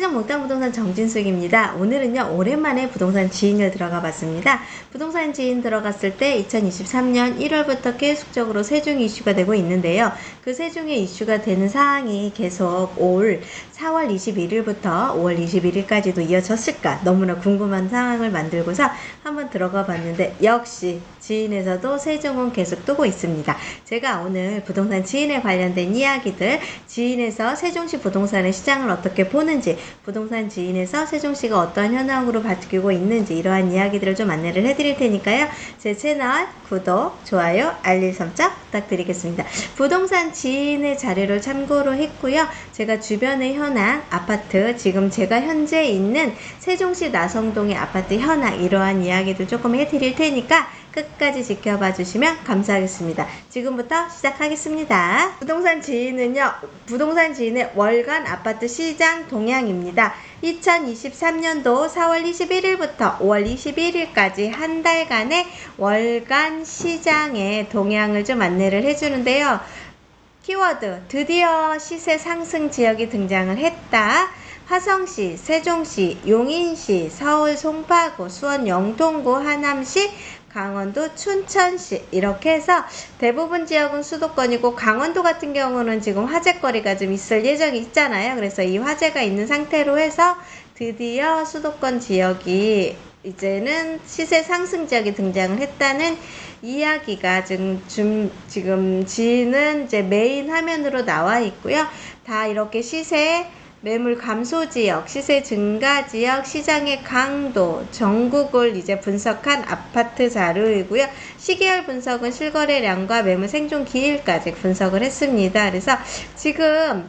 안녕, 몽땅부동산 정진숙입니다. 오늘은요, 오랜만에 부동산 지인을 들어가 봤습니다. 부동산 지인 들어갔을 때 2023년 1월부터 계속적으로 세종 이슈가 되고 있는데요. 그 세종의 이슈가 되는 사항이 계속 올 4월 21일부터 5월 21일까지도 이어졌을까 너무나 궁금한 상황을 만들고서 한번 들어가 봤는데, 역시 지인에서도 세종은 계속 뜨고 있습니다. 제가 오늘 부동산 지인에 관련된 이야기들, 지인에서 세종시 부동산의 시장을 어떻게 보는지, 부동산 지인에서 세종시가 어떤 현황으로 바뀌고 있는지, 이러한 이야기들을 좀 안내를 해드릴 테니까요. 제 채널 구독, 좋아요, 알림 설정 부탁드리겠습니다. 부동산 지인의 자료를 참고로 했고요. 제가 주변의 현황, 아파트, 지금 제가 현재 있는 세종시 나성동의 아파트 현황, 이러한 이야기들 조금 해드릴 테니까 끝까지 지켜봐 주시면 감사하겠습니다. 지금부터 시작하겠습니다. 부동산 지인은요, 부동산 지인의 월간 아파트 시장 동향입니다. 2023년도 4월 21일부터 5월 21일까지 한 달간의 월간 시장의 동향을 좀 안내를 해주는데요. 키워드, 드디어 시세 상승 지역이 등장을 했다. 화성시, 세종시, 용인시, 서울 송파구, 수원 영통구, 하남시, 강원도 춘천시, 이렇게 해서 대부분 지역은 수도권이고, 강원도 같은 경우는 지금 화재거리가 좀 있을 예정이 있잖아요. 그래서 이 화재가 있는 상태로 해서 드디어 수도권 지역이 이제는 시세 상승 지역이 등장을 했다는 이야기가 지금 지인은 이제 메인 화면으로 나와 있고요. 다 이렇게 시세, 매물 감소 지역, 시세 증가 지역, 시장의 강도, 전국을 이제 분석한 아파트 자료이고요. 시계열 분석은 실거래량과 매물 생존 기일까지 분석을 했습니다. 그래서 지금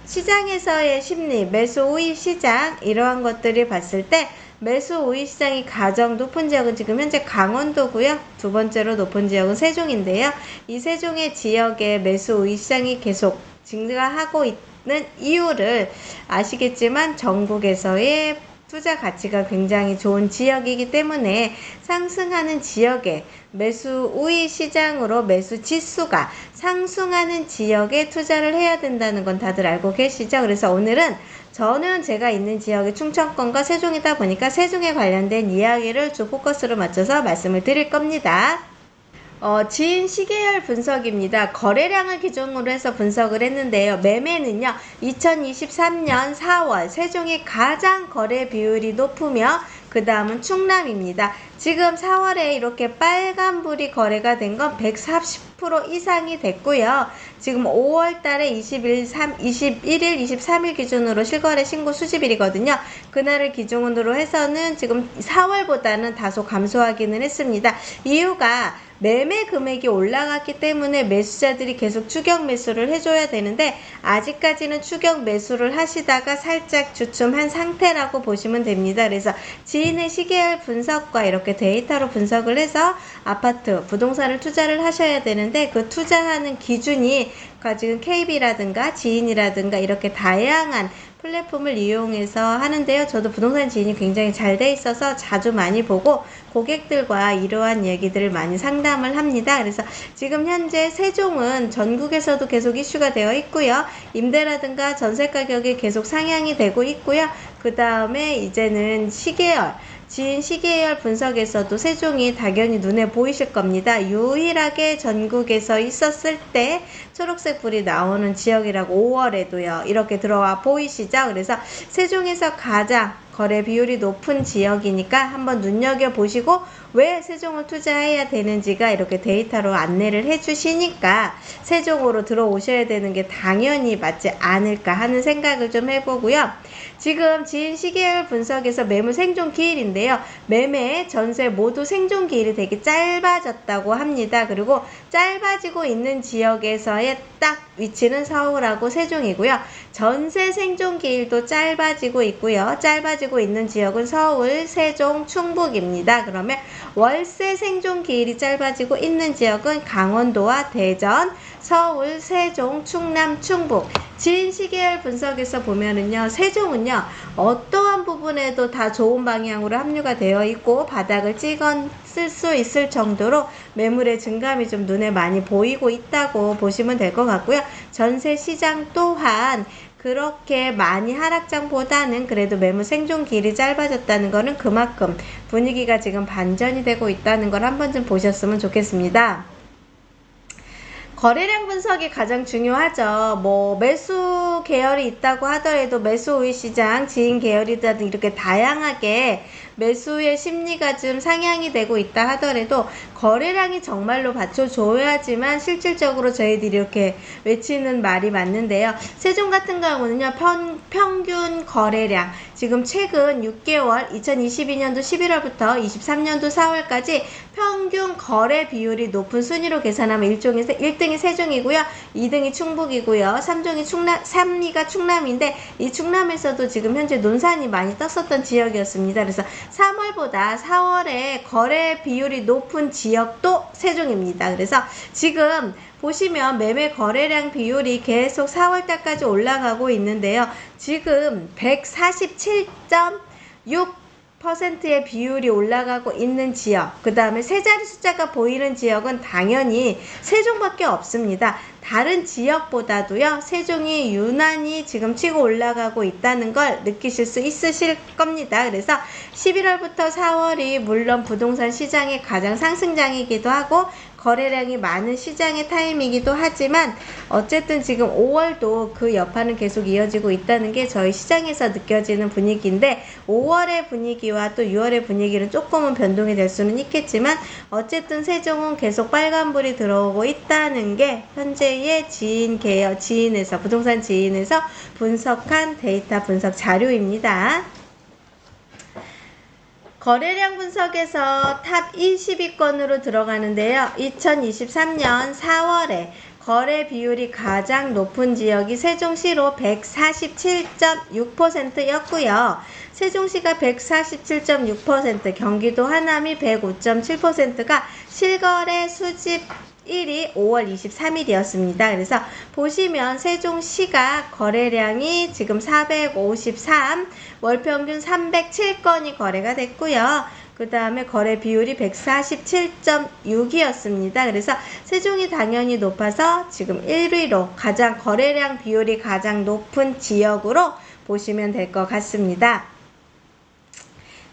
시장에서의 심리, 매수 우위 시장, 이러한 것들을 봤을 때 매수 우위 시장이 가장 높은 지역은 지금 현재 강원도고요. 두 번째로 높은 지역은 세종인데요. 이 세종의 지역의 매수 우위 시장이 계속 증가하고 있는 이유를 아시겠지만, 전국에서의 투자 가치가 굉장히 좋은 지역이기 때문에 상승하는 지역에 매수 우위 시장으로 매수 지수가 상승하는 지역에 투자를 해야 된다는 건 다들 알고 계시죠? 그래서 오늘은 저는 제가 있는 지역이 충청권과 세종이다 보니까 세종에 관련된 이야기를 주 포커스로 맞춰서 말씀을 드릴 겁니다. 지인 시계열 분석입니다. 거래량을 기준으로 해서 분석을 했는데요. 매매는요, 2023년 4월 세종이 가장 거래 비율이 높으며 그 다음은 충남입니다. 지금 4월에 이렇게 빨간불이 거래가 된 건 140% 이상이 됐고요. 지금 5월 달에 21일, 23일 기준으로 실거래 신고 수집일이거든요. 그날을 기준으로 해서는 지금 4월보다는 다소 감소하기는 했습니다. 이유가 매매 금액이 올라갔기 때문에 매수자들이 계속 추격 매수를 해줘야 되는데, 아직까지는 추격 매수를 하시다가 살짝 주춤한 상태라고 보시면 됩니다. 그래서 지인의 시계열 분석과 이렇게 데이터로 분석을 해서 아파트, 부동산을 투자를 하셔야 되는데, 그 투자하는 기준이 지금 KB라든가 지인이라든가 이렇게 다양한 플랫폼을 이용해서 하는데요. 저도 부동산 지인이 굉장히 잘 돼 있어서 자주 많이 보고 고객들과 이러한 얘기들을 많이 상담을 합니다. 그래서 지금 현재 세종은 전국에서도 계속 이슈가 되어 있고요. 임대라든가 전세 가격이 계속 상향이 되고 있고요. 그 다음에 이제는 시계열, 지인 시계열 분석에서도 세종이 당연히 눈에 보이실 겁니다. 유일하게 전국에서 있었을 때 초록색 불이 나오는 지역이라고 5월에도요. 이렇게 들어와 보이시죠? 그래서 세종에서 가장 거래 비율이 높은 지역이니까 한번 눈여겨보시고 왜 세종을 투자해야 되는지가 이렇게 데이터로 안내를 해주시니까 세종으로 들어오셔야 되는 게 당연히 맞지 않을까 하는 생각을 좀 해보고요. 지금 지인 시계열 분석에서 매물 생존 기일인데요. 매매, 전세 모두 생존 기일이 되게 짧아졌다고 합니다. 그리고 짧아지고 있는 지역에서의 딱 위치는 서울하고 세종이고요. 전세 생존 기일도 짧아지고 있고요. 짧아지고 있는 지역은 서울, 세종, 충북입니다. 그러면 월세 생존 기일이 짧아지고 있는 지역은 강원도와 대전, 서울, 세종, 충남, 충북. 지인 시계열 분석에서 보면은요, 세종은요, 어떠한 부분에도 다 좋은 방향으로 합류가 되어 있고 바닥을 찍었을 수 있을 정도로 매물의 증감이 좀 눈에 많이 보이고 있다고 보시면 될 것 같고요. 전세 시장 또한 그렇게 많이 하락장보다는 그래도 매물 생존 기일이 짧아졌다는 거는 그만큼 분위기가 지금 반전이 되고 있다는 걸 한 번쯤 보셨으면 좋겠습니다. 거래량 분석이 가장 중요하죠. 뭐 매수 계열이 있다고 하더라도 매수 우위 시장, 지인 계열이든 이렇게 다양하게 매수의 심리가 좀 상향이 되고 있다 하더라도 거래량이 정말로 받쳐줘야지만 실질적으로 저희들이 이렇게 외치는 말이 맞는데요. 세종 같은 경우는요, 평균 거래량 지금 최근 6개월 2022년도 11월부터 23년도 4월까지 평균 거래 비율이 높은 순위로 계산하면 1등이 세종이고요. 2등이 충북이고요. 3위가 충남인데 이 충남에서도 지금 현재 논산이 많이 떴었던 지역이었습니다. 그래서 3월보다 4월에 거래 비율이 높은 지역도 세종입니다. 그래서 지금 보시면 매매 거래량 비율이 계속 4월달까지 올라가고 있는데요. 지금 147.6%의 비율이 올라가고 있는 지역, 그 다음에 세 자리 숫자가 보이는 지역은 당연히 세종밖에 없습니다. 다른 지역보다도요, 세종이 유난히 지금 치고 올라가고 있다는 걸 느끼실 수 있으실 겁니다. 그래서 11월부터 4월이 물론 부동산 시장의 가장 상승장이기도 하고 거래량이 많은 시장의 타임이기도 하지만 어쨌든 지금 5월도 그 여파는 계속 이어지고 있다는 게 저희 시장에서 느껴지는 분위기인데 5월의 분위기와 또 6월의 분위기는 조금은 변동이 될 수는 있겠지만 어쨌든 세종은 계속 빨간불이 들어오고 있다는 게 현재의 지인에서 부동산 지인에서 분석한 데이터 분석 자료입니다. 거래량 분석에서 탑 20위권으로 들어가는데요. 2023년 4월에 거래 비율이 가장 높은 지역이 세종시로 147.6%였고요. 세종시가 147.6%, 경기도 하남이 105.7%가 실거래 수집 1위 5월 23일이었습니다. 그래서 보시면 세종시가 거래량이 지금 453, 월평균 307건이 거래가 됐고요. 그 다음에 거래 비율이 147.6이었습니다. 그래서 세종이 당연히 높아서 지금 1위로 가장 거래량 비율이 가장 높은 지역으로 보시면 될 것 같습니다.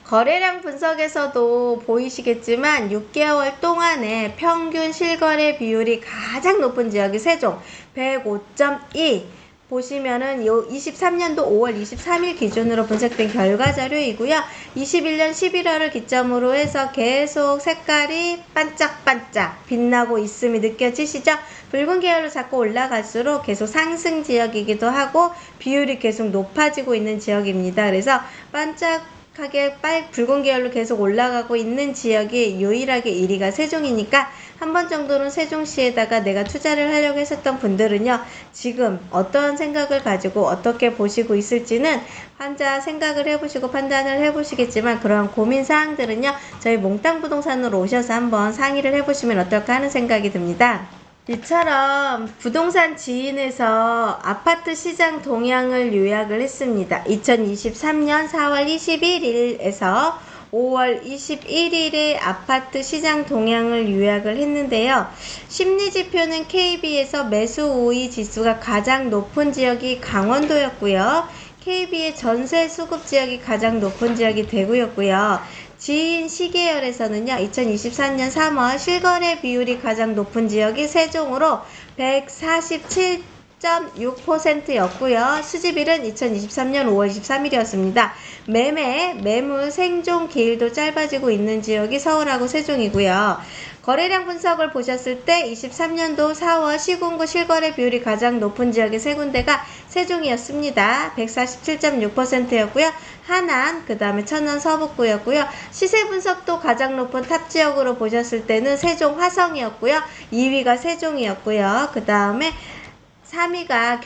거래량 분석에서도 보이시겠지만 6개월 동안에 평균 실거래 비율이 가장 높은 지역이 세종 105.2 보시면은 요 23년도 5월 23일 기준으로 분석된 결과 자료이고요. 21년 11월을 기점으로 해서 계속 색깔이 반짝반짝 빛나고 있음이 느껴지시죠? 붉은 계열로 자꾸 올라갈수록 계속 상승 지역이기도 하고 비율이 계속 높아지고 있는 지역입니다. 그래서 반짝하게 붉은 계열로 계속 올라가고 있는 지역이 유일하게 1위가 세종이니까 한 번 정도는 세종시에다가 내가 투자를 하려고 했었던 분들은요, 지금 어떤 생각을 가지고 어떻게 보시고 있을지는 환자 생각을 해보시고 판단을 해보시겠지만 그러한 고민사항들은요, 저희 몽땅 부동산으로 오셔서 한번 상의를 해보시면 어떨까 하는 생각이 듭니다. 이처럼 부동산 지인에서 아파트 시장 동향을 요약을 했습니다. 2023년 4월 21일에서 5월 21일에 아파트 시장 동향을 요약을 했는데요. 심리지표는 KB에서 매수 우위 지수가 가장 높은 지역이 강원도였고요. KB의 전세 수급 지역이 가장 높은 지역이 대구였고요. 지인 시계열에서는요, 2023년 3월 실거래 비율이 가장 높은 지역이 세종으로 147.6%였고요. 수집일은 2023년 5월 23일이었습니다. 매물 생존 기일도 짧아지고 있는 지역이 서울하고 세종이고요. 거래량 분석을 보셨을 때 23년도 4월 시군구 실거래 비율이 가장 높은 지역의 세 군데가 세종이었습니다. 147.6%였고요. 하남, 그 다음에 천안 서북구였고요. 시세 분석도 가장 높은 탑 지역으로 보셨을 때는 세종 화성이었고요. 2위가 세종이었고요. 그 다음에 3위가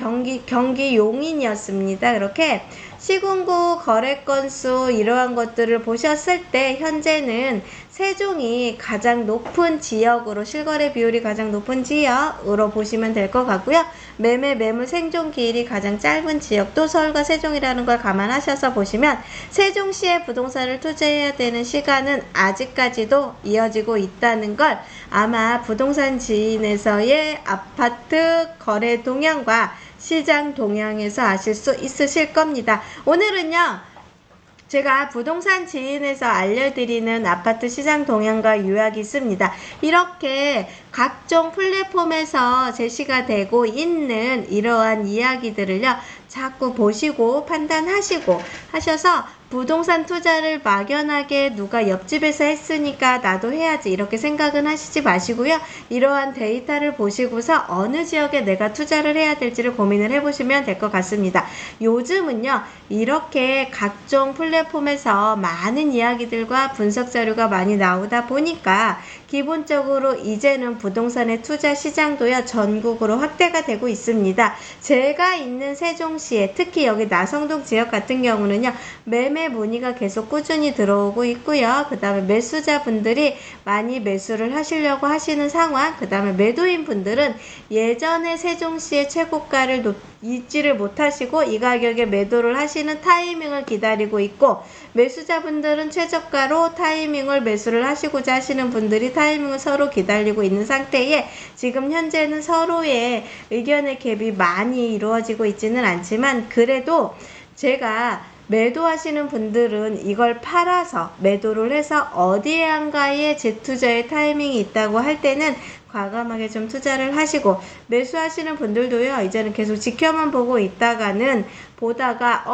경기 용인이었습니다. 그렇게 시군구 거래 건수 이러한 것들을 보셨을 때 현재는 세종이 가장 높은 지역으로 실거래 비율이 가장 높은 지역으로 보시면 될 것 같고요. 매물 생존 기일이 가장 짧은 지역도 서울과 세종이라는 걸 감안하셔서 보시면 세종시에 부동산을 투자해야 되는 시간은 아직까지도 이어지고 있다는 걸 아마 부동산 지인에서의 아파트 거래 동향과 시장 동향에서 아실 수 있으실 겁니다. 오늘은요, 제가 부동산 지인에서 알려드리는 아파트 시장 동향과 요약이 있습니다. 이렇게 각종 플랫폼에서 제시가 되고 있는 이러한 이야기들을요, 자꾸 보시고 판단하시고 하셔서 부동산 투자를 막연하게 누가 옆집에서 했으니까 나도 해야지 이렇게 생각은 하시지 마시고요. 이러한 데이터를 보시고서 어느 지역에 내가 투자를 해야 될지를 고민을 해보시면 될 것 같습니다. 요즘은요, 이렇게 각종 플랫폼에서 많은 이야기들과 분석 자료가 많이 나오다 보니까 기본적으로 이제는 부동산의 투자 시장도요, 전국으로 확대가 되고 있습니다. 제가 있는 세종시에 특히 여기 나성동 지역 같은 경우는요, 매매 문의가 계속 꾸준히 들어오고 있고요. 그 다음에 매수자분들이 많이 매수를 하시려고 하시는 상황, 그 다음에 매도인 분들은 예전에 세종시의 최고가를 잊지를 못하시고 이 가격에 매도를 하시는 타이밍을 기다리고 있고, 매수자분들은 최저가로 타이밍을 매수를 하시고자 하시는 분들이 타이밍을 서로 기다리고 있는 상태에 지금 현재는 서로의 의견의 갭이 많이 이루어지고 있지는 않지만, 그래도 제가 매도하시는 분들은 이걸 팔아서 매도를 해서 어디에한가에 재투자의 타이밍이 있다고 할 때는 과감하게 좀 투자를 하시고, 매수하시는 분들도요, 이제는 계속 지켜만 보고 있다가는 보다가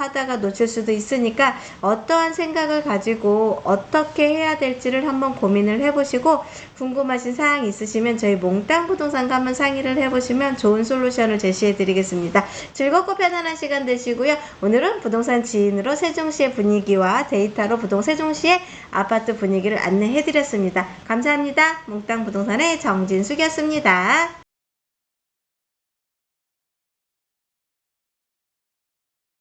하다가 놓칠 수도 있으니까 어떠한 생각을 가지고 어떻게 해야 될지를 한번 고민을 해보시고, 궁금하신 사항이 있으시면 저희 몽땅 부동산과 한번 상의를 해보시면 좋은 솔루션을 제시해 드리겠습니다. 즐겁고 편안한 시간 되시고요. 오늘은 부동산 지인으로 세종시의 분위기와 데이터로 세종시의 아파트 분위기를 안내해 드렸습니다. 감사합니다. 몽땅 부동산의 정진숙이었습니다.